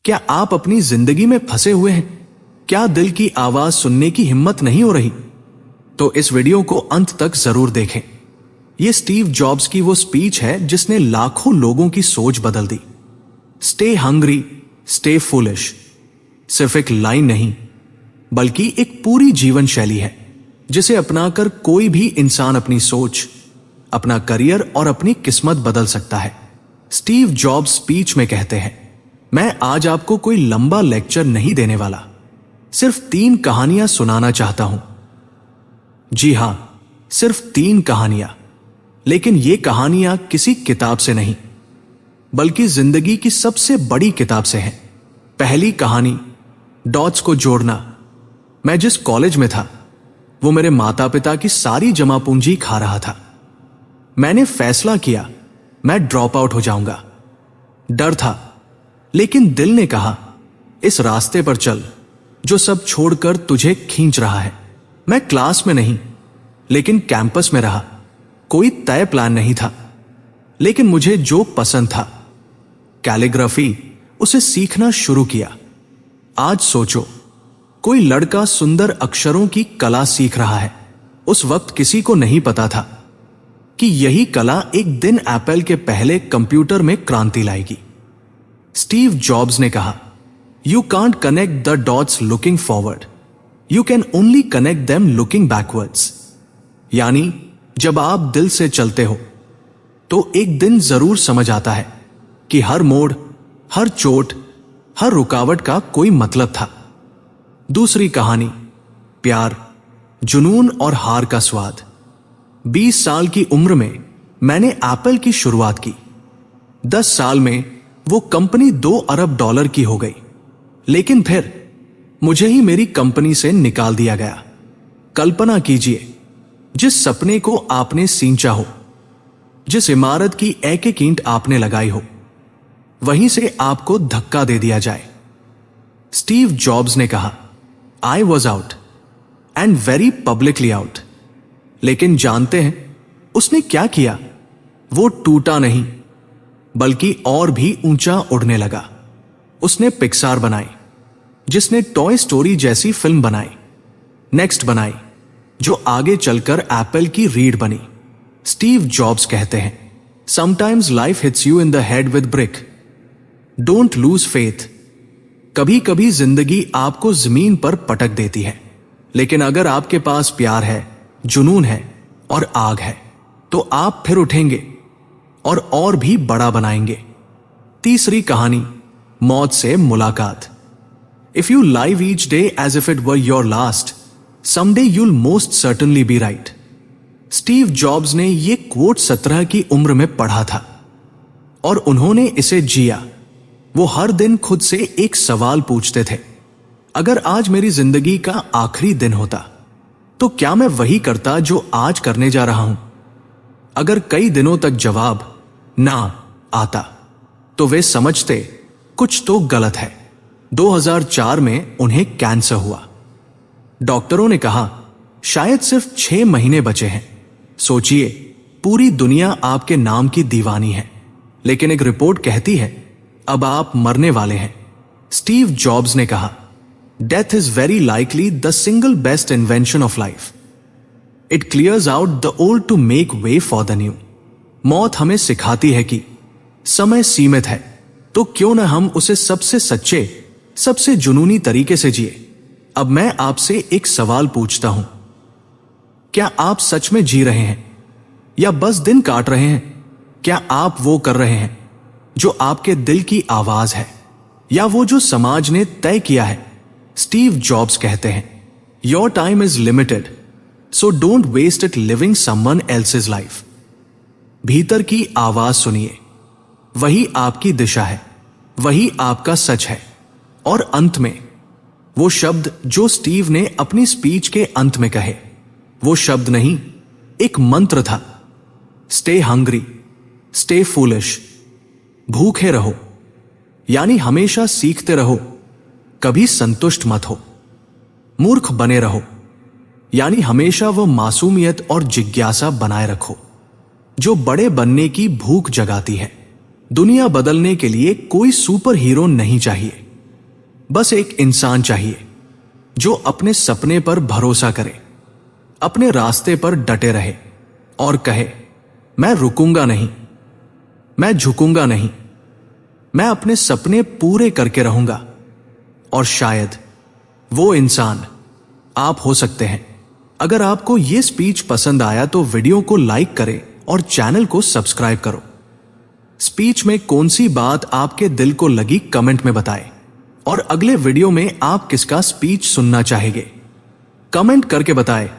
क्या आप अपनी जिंदगी में फंसे हुए हैं? क्या दिल की आवाज सुनने की हिम्मत नहीं हो रही? तो इस वीडियो को अंत तक जरूर देखें। यह स्टीव जॉब्स की वो स्पीच है जिसने लाखों लोगों की सोच बदल दी। स्टे हंग्री, स्टे फूलिश सिर्फ एक लाइन नहीं, बल्कि एक पूरी जीवन शैली है जिसे अपनाकर कोई भी इंसान अपनी सोच, अपना करियर और अपनी किस्मत बदल सकता है। स्टीव जॉब्स स्पीच में कहते हैं, मैं आज आपको कोई लंबा लेक्चर नहीं देने वाला, सिर्फ 3 कहानियां सुनाना चाहता हूं। जी हां, सिर्फ 3 कहानियां, लेकिन ये कहानियां किसी किताब से नहीं, बल्कि जिंदगी की सबसे बड़ी किताब से हैं। पहली कहानी, डॉट्स को जोड़ना। मैं जिस कॉलेज में था वो मेरे माता पिता की सारी जमा पूंजी खा रहा था। मैंने फैसला किया मैं ड्रॉप आउट हो जाऊंगा। डर था, लेकिन दिल ने कहा इस रास्ते पर चल जो सब छोड़कर तुझे खींच रहा है। मैं क्लास में नहीं, लेकिन कैंपस में रहा। कोई तय प्लान नहीं था, लेकिन मुझे जो पसंद था, कैलीग्राफी, उसे सीखना शुरू किया। आज सोचो, कोई लड़का सुंदर अक्षरों की कला सीख रहा है। उस वक्त किसी को नहीं पता था कि यही कला एक दिन एप्पल के पहले कंप्यूटर में क्रांति लाएगी। स्टीव जॉब्स ने कहा, you can't connect the dots looking forward, you can only connect them looking backwards. यानी जब आप दिल से चलते हो तो एक दिन जरूर समझ आता है कि हर मोड़, हर चोट, हर रुकावट का कोई मतलब था। दूसरी कहानी, प्यार, जुनून और हार का स्वाद। 20 साल की उम्र में मैंने एप्पल की शुरुआत की। 10 साल में वो कंपनी $2 अरब की हो गई, लेकिन फिर मुझे ही मेरी कंपनी से निकाल दिया गया। कल्पना कीजिए, जिस सपने को आपने सींचा हो, जिस इमारत की एक एक ईंट आपने लगाई हो, वहीं से आपको धक्का दे दिया जाए। स्टीव जॉब्स ने कहा, I was out and very publicly out. लेकिन जानते हैं उसने क्या किया? वो टूटा नहीं, बल्कि और भी ऊंचा उड़ने लगा। उसने पिक्सार बनाई, जिसने टॉय स्टोरी जैसी फिल्म बनाई, नेक्स्ट बनाई, जो आगे चलकर एप्पल की रीढ़ बनी। स्टीव जॉब्स कहते हैं, sometimes life hits you in the head with brick, don't lose faith. कभी कभी जिंदगी आपको जमीन पर पटक देती है, लेकिन अगर आपके पास प्यार है, जुनून है और आग है, तो आप फिर उठेंगे और भी बड़ा बनाएंगे। तीसरी कहानी, मौत से मुलाकात। If you live each day as if it were your last, someday you'll most certainly B right. Steve jobs ने यह कोट 17 की उम्र में पढ़ा था और उन्होंने इसे जिया। वो हर दिन खुद से एक सवाल पूछते थे, अगर आज मेरी जिंदगी का आखिरी दिन होता तो क्या मैं वही करता जो आज करने जा रहा हूं? अगर कई दिनों तक जवाब ना आता तो वे समझते कुछ तो गलत है। 2004 में उन्हें कैंसर हुआ। डॉक्टरों ने कहा शायद सिर्फ 6 महीने बचे हैं। सोचिए, पूरी दुनिया आपके नाम की दीवानी है, लेकिन एक रिपोर्ट कहती है अब आप मरने वाले हैं। स्टीव जॉब्स ने कहा, death is very likely the single best invention of life, it clears out the old to make way for the new. मौत हमें सिखाती है कि समय सीमित है, तो क्यों न हम उसे सबसे सच्चे, सबसे जुनूनी तरीके से जिए। अब मैं आपसे एक सवाल पूछता हूं, क्या आप सच में जी रहे हैं या बस दिन काट रहे हैं? क्या आप वो कर रहे हैं जो आपके दिल की आवाज है, या वो जो समाज ने तय किया है? स्टीव जॉब्स कहते हैं, your time is limited, so don't waste it living someone else's life. भीतर की आवाज सुनिए, वही आपकी दिशा है, वही आपका सच है। और अंत में वो शब्द जो स्टीव ने अपनी स्पीच के अंत में कहे, वो शब्द नहीं, एक मंत्र था, स्टे हंग्री, स्टे फूलिश। भूखे रहो, यानी हमेशा सीखते रहो, कभी संतुष्ट मत हो। मूर्ख बने रहो, यानी हमेशा वो मासूमियत और जिज्ञासा बनाए रखो जो बड़े बनने की भूख जगाती है। दुनिया बदलने के लिए कोई सुपर हीरो नहीं चाहिए, बस एक इंसान चाहिए जो अपने सपने पर भरोसा करे, अपने रास्ते पर डटे रहे और कहे, मैं रुकूंगा नहीं, मैं झुकूंगा नहीं, मैं अपने सपने पूरे करके रहूंगा। और शायद वो इंसान आप हो सकते हैं। अगर आपको यह स्पीच पसंद आया तो वीडियो को लाइक करें और चैनल को सब्सक्राइब करो। स्पीच में कौन सी बात आपके दिल को लगी कमेंट में बताएं और अगले वीडियो में आप किसका स्पीच सुनना चाहेंगे कमेंट करके बताएं।